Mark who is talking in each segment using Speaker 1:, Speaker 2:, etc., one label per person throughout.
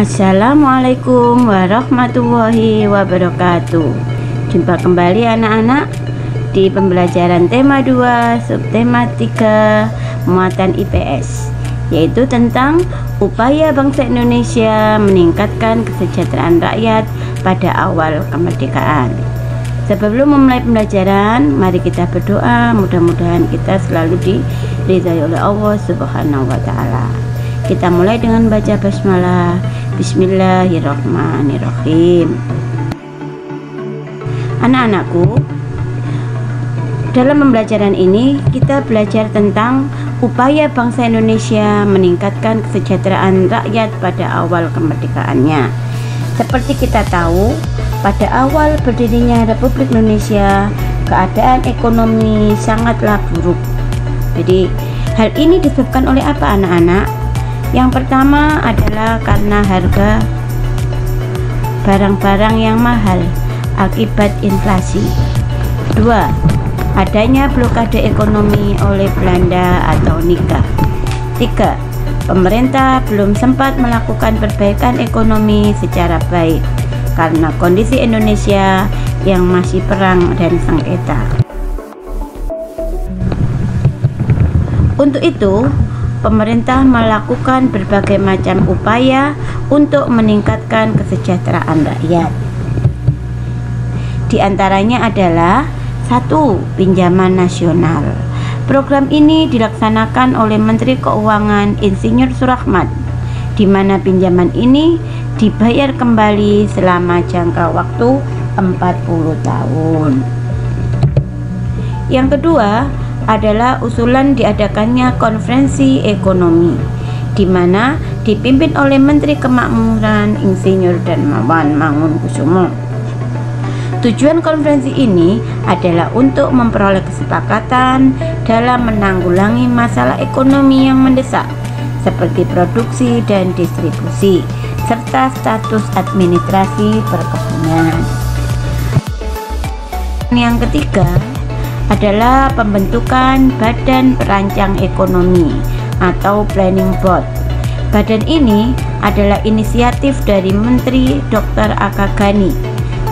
Speaker 1: Assalamualaikum warahmatullahi wabarakatuh. Jumpa kembali anak-anak di pembelajaran tema 2 subtema 3 muatan IPS, yaitu tentang upaya bangsa Indonesia meningkatkan kesejahteraan rakyat pada awal kemerdekaan. Sebelum memulai pembelajaran, mari kita berdoa, mudah-mudahan kita selalu diridhai oleh Allah Subhanahu wa Ta'ala. Kita mulai dengan baca basmalah. Bismillahirrahmanirrahim. Anak-anakku, dalam pembelajaran ini kita belajar tentang upaya bangsa Indonesia meningkatkan kesejahteraan rakyat pada awal kemerdekaannya. Seperti kita tahu, pada awal berdirinya Republik Indonesia, keadaan ekonomi sangatlah buruk. Jadi, hal ini disebabkan oleh apa, anak-anak? Yang pertama adalah karena harga barang-barang yang mahal akibat inflasi. 2. Adanya blokade ekonomi oleh Belanda atau nikah. 3. Pemerintah belum sempat melakukan perbaikan ekonomi secara baik karena kondisi Indonesia yang masih perang dan sengketa. Untuk itu, pemerintah melakukan berbagai macam upaya untuk meningkatkan kesejahteraan rakyat. Di antaranya adalah 1. Pinjaman nasional. Program ini dilaksanakan oleh Menteri Keuangan Insinyur Surahmat, di mana pinjaman ini dibayar kembali selama jangka waktu 40 tahun. Yang kedua adalah usulan diadakannya konferensi ekonomi, di mana dipimpin oleh Menteri Kemakmuran Insinyur Darmawan Mangunkusumo. Tujuan konferensi ini adalah untuk memperoleh kesepakatan dalam menanggulangi masalah ekonomi yang mendesak, seperti produksi dan distribusi, serta status administrasi perkebunan. Yang ketiga adalah pembentukan Badan Perancang Ekonomi atau Planning Board. Badan ini adalah inisiatif dari Menteri Dr. Aka Ghani.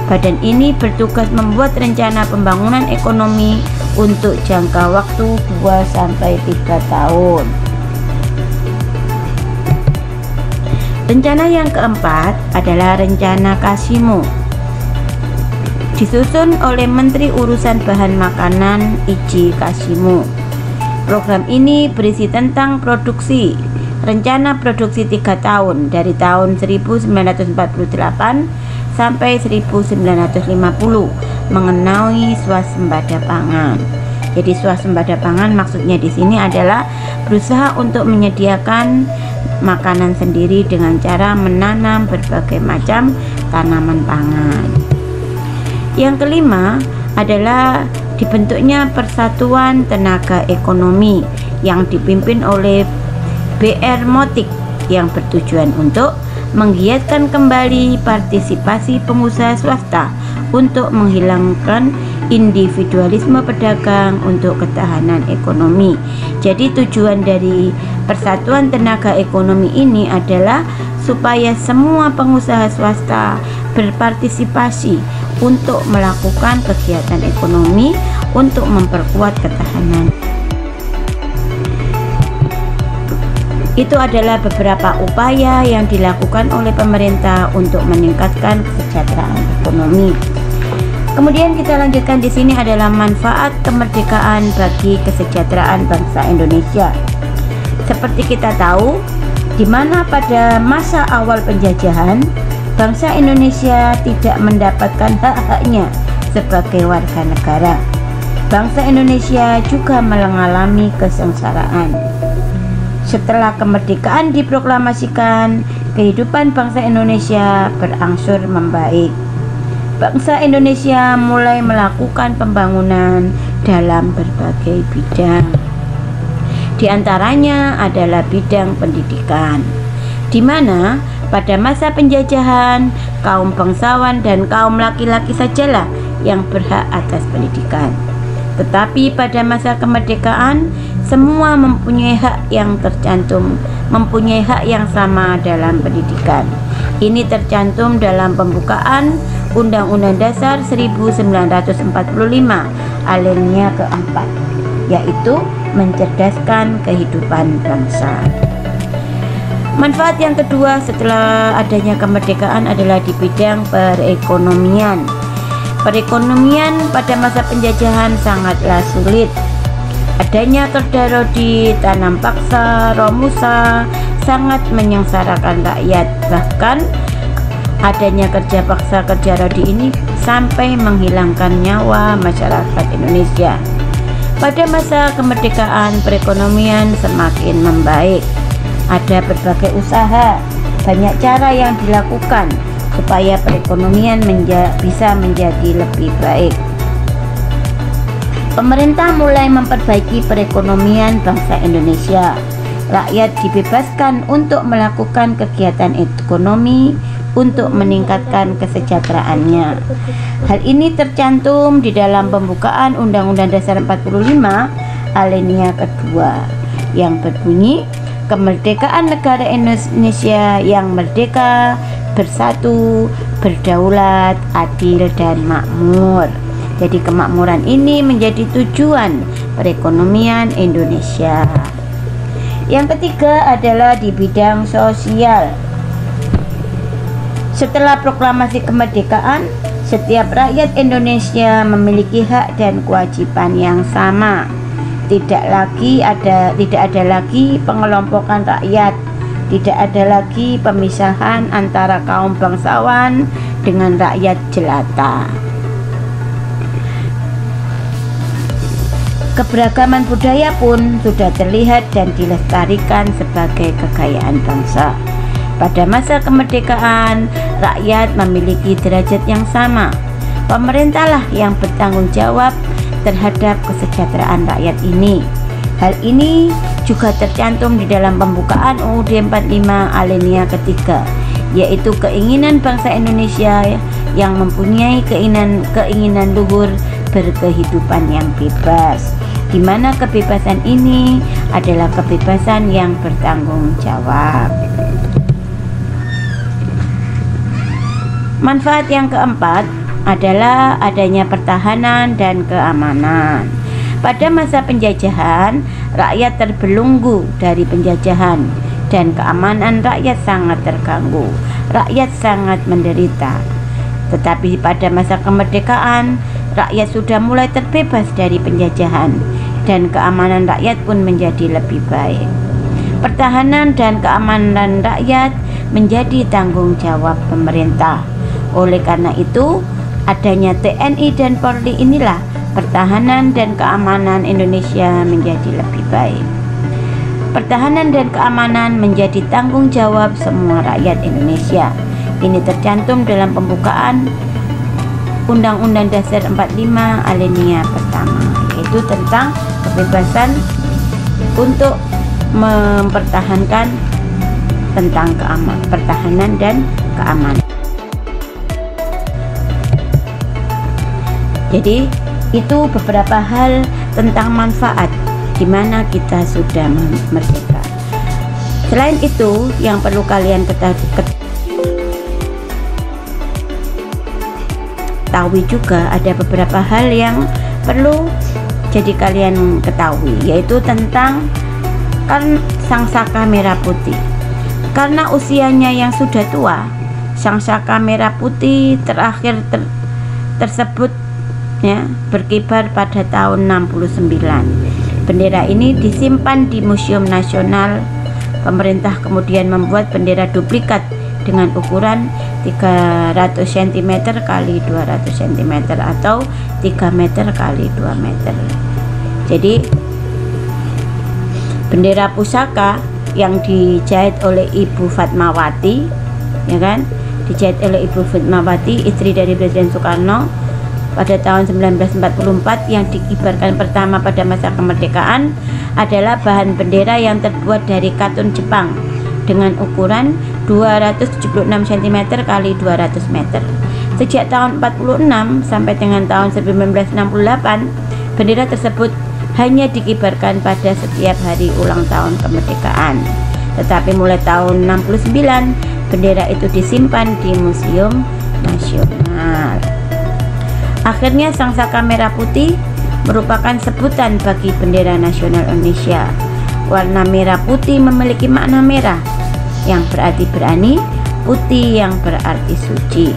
Speaker 1: Badan ini bertugas membuat rencana pembangunan ekonomi untuk jangka waktu 2-3 tahun. Rencana yang keempat adalah Rencana Kasimo, disusun oleh Menteri Urusan Bahan Makanan Iji Kasimo. Program ini berisi tentang produksi, rencana produksi 3 tahun dari tahun 1948 sampai 1950 mengenai swasembada pangan. Jadi swasembada pangan maksudnya di sini adalah berusaha untuk menyediakan makanan sendiri dengan cara menanam berbagai macam tanaman pangan. Yang kelima adalah dibentuknya Persatuan Tenaga Ekonomi yang dipimpin oleh BR Motik yang bertujuan untuk menggiatkan kembali partisipasi pengusaha swasta untuk menghilangkan individualisme pedagang untuk ketahanan ekonomi. Jadi tujuan dari Persatuan Tenaga Ekonomi ini adalah supaya semua pengusaha swasta berpartisipasi untuk melakukan kegiatan ekonomi untuk memperkuat ketahanan. Itu adalah beberapa upaya yang dilakukan oleh pemerintah untuk meningkatkan kesejahteraan ekonomi. Kemudian kita lanjutkan di sini adalah manfaat kemerdekaan bagi kesejahteraan bangsa Indonesia. Seperti kita tahu, di mana pada masa awal penjajahan, bangsa Indonesia tidak mendapatkan hak-haknya sebagai warga negara. Bangsa Indonesia juga mengalami kesengsaraan. Setelah kemerdekaan diproklamasikan, kehidupan bangsa Indonesia berangsur membaik. Bangsa Indonesia mulai melakukan pembangunan dalam berbagai bidang. Di antaranya adalah bidang pendidikan, di mana pada masa penjajahan, kaum bangsawan dan kaum laki-laki sajalah yang berhak atas pendidikan. Tetapi pada masa kemerdekaan, Semua mempunyai hak yang sama dalam pendidikan. Ini tercantum dalam pembukaan Undang-Undang Dasar 1945 alinea keempat, yaitu mencerdaskan kehidupan bangsa. Manfaat yang kedua setelah adanya kemerdekaan adalah di bidang perekonomian. Perekonomian pada masa penjajahan sangatlah sulit. Adanya kerja rodi, tanam paksa, romusa sangat menyengsarakan rakyat. Bahkan adanya kerja paksa, kerja rodi ini sampai menghilangkan nyawa masyarakat Indonesia. Pada masa kemerdekaan, perekonomian semakin membaik. Ada berbagai usaha, banyak cara yang dilakukan supaya perekonomian bisa menjadi lebih baik. Pemerintah mulai memperbaiki perekonomian bangsa Indonesia. Rakyat dibebaskan untuk melakukan kegiatan ekonomi untuk meningkatkan kesejahteraannya. Hal ini tercantum di dalam pembukaan Undang-Undang Dasar 45 alinea kedua yang berbunyi, kemerdekaan negara Indonesia yang merdeka, bersatu, berdaulat, adil, dan makmur. Jadi kemakmuran ini menjadi tujuan perekonomian Indonesia. Yang ketiga adalah di bidang sosial. Setelah proklamasi kemerdekaan, setiap rakyat Indonesia memiliki hak dan kewajiban yang sama. Tidak ada lagi pengelompokan rakyat, tidak ada lagi pemisahan antara kaum bangsawan dengan rakyat jelata. Keberagaman budaya pun sudah terlihat dan dilestarikan sebagai kekayaan bangsa. Pada masa kemerdekaan, rakyat memiliki derajat yang sama. Pemerintahlah yang bertanggung jawab terhadap kesejahteraan rakyat ini. Hal ini juga tercantum di dalam pembukaan UUD 45 alinea ketiga, yaitu keinginan bangsa Indonesia yang mempunyai keinginan luhur berkehidupan yang bebas, di mana kebebasan ini adalah kebebasan yang bertanggung jawab. Manfaat yang keempat adalah adanya pertahanan dan keamanan. Pada masa penjajahan, rakyat terbelenggu dari penjajahan dan keamanan rakyat sangat terganggu. Rakyat sangat menderita. Tetapi pada masa kemerdekaan, rakyat sudah mulai terbebas dari penjajahan dan keamanan rakyat pun menjadi lebih baik. Pertahanan dan keamanan rakyat menjadi tanggung jawab pemerintah. Oleh karena itu, adanya TNI dan Polri inilah pertahanan dan keamanan Indonesia menjadi lebih baik. Pertahanan dan keamanan menjadi tanggung jawab semua rakyat Indonesia. Ini tercantum dalam pembukaan Undang-Undang Dasar 45 alinea pertama, yaitu tentang kebebasan untuk mempertahankan tentang pertahanan dan keamanan. Jadi itu beberapa hal tentang manfaat di mana kita sudah merdeka. Selain itu, yang perlu kalian ketahui juga ada beberapa hal yang perlu jadi kalian ketahui, yaitu tentang Sang Saka Merah Putih. Karena usianya yang sudah tua, Sang Saka Merah Putih terakhir tersebut berkibar pada tahun 69. Bendera ini disimpan di Museum Nasional. Pemerintah kemudian membuat bendera duplikat dengan ukuran 300 cm kali 200 cm atau 3 meter kali 2 meter. Jadi bendera pusaka yang dijahit oleh Ibu Fatmawati, dijahit oleh Ibu Fatmawati, istri dari Presiden Soekarno pada tahun 1944, yang dikibarkan pertama pada masa kemerdekaan adalah bahan bendera yang terbuat dari katun Jepang dengan ukuran 276 cm kali 200 meter. Sejak tahun 46 sampai dengan tahun 1968, bendera tersebut hanya dikibarkan pada setiap hari ulang tahun kemerdekaan. Tetapi mulai tahun 69, bendera itu disimpan di Museum Nasional. Akhirnya sangsaka merah putih merupakan sebutan bagi bendera nasional Indonesia. Warna merah putih memiliki makna merah yang berarti berani, putih yang berarti suci.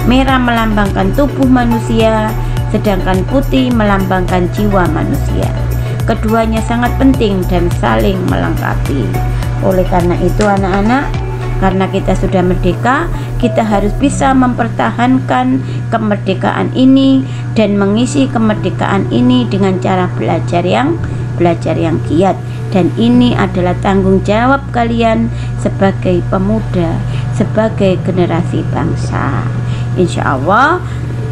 Speaker 1: Merah melambangkan tubuh manusia, sedangkan putih melambangkan jiwa manusia. Keduanya sangat penting dan saling melengkapi. Oleh karena itu anak-anak, karena kita sudah merdeka, kita harus bisa mempertahankan kemerdekaan ini dan mengisi kemerdekaan ini dengan cara belajar yang giat. Dan ini adalah tanggung jawab kalian sebagai pemuda, sebagai generasi bangsa. Insya Allah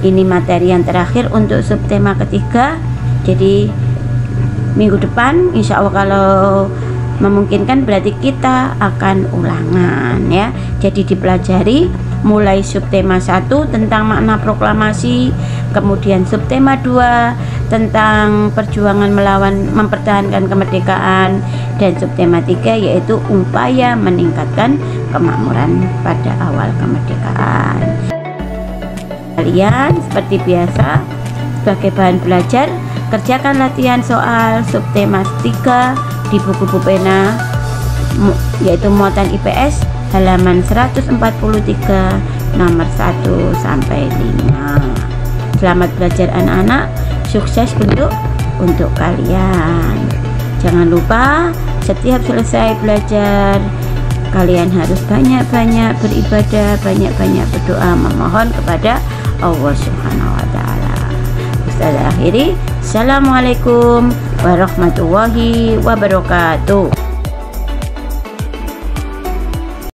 Speaker 1: ini materi yang terakhir untuk subtema ketiga. Jadi minggu depan insya Allah kalau memungkinkan berarti kita akan ulangan ya. Jadi dipelajari mulai subtema 1 tentang makna proklamasi, kemudian subtema 2 tentang perjuangan mempertahankan kemerdekaan, dan subtema 3 yaitu upaya meningkatkan kemakmuran pada awal kemerdekaan. Kalian seperti biasa sebagai bahan belajar, kerjakan latihan soal subtema 3 di buku Pupena yaitu muatan IPS halaman 143 nomor 1 sampai 5. Selamat belajar anak-anak, sukses untuk kalian. Jangan lupa setiap selesai belajar kalian harus banyak-banyak beribadah, banyak-banyak berdoa memohon kepada Allah Subhanahu wa taala. Ustazah akhiri, Assalamualaikum warahmatullahi wabarakatuh.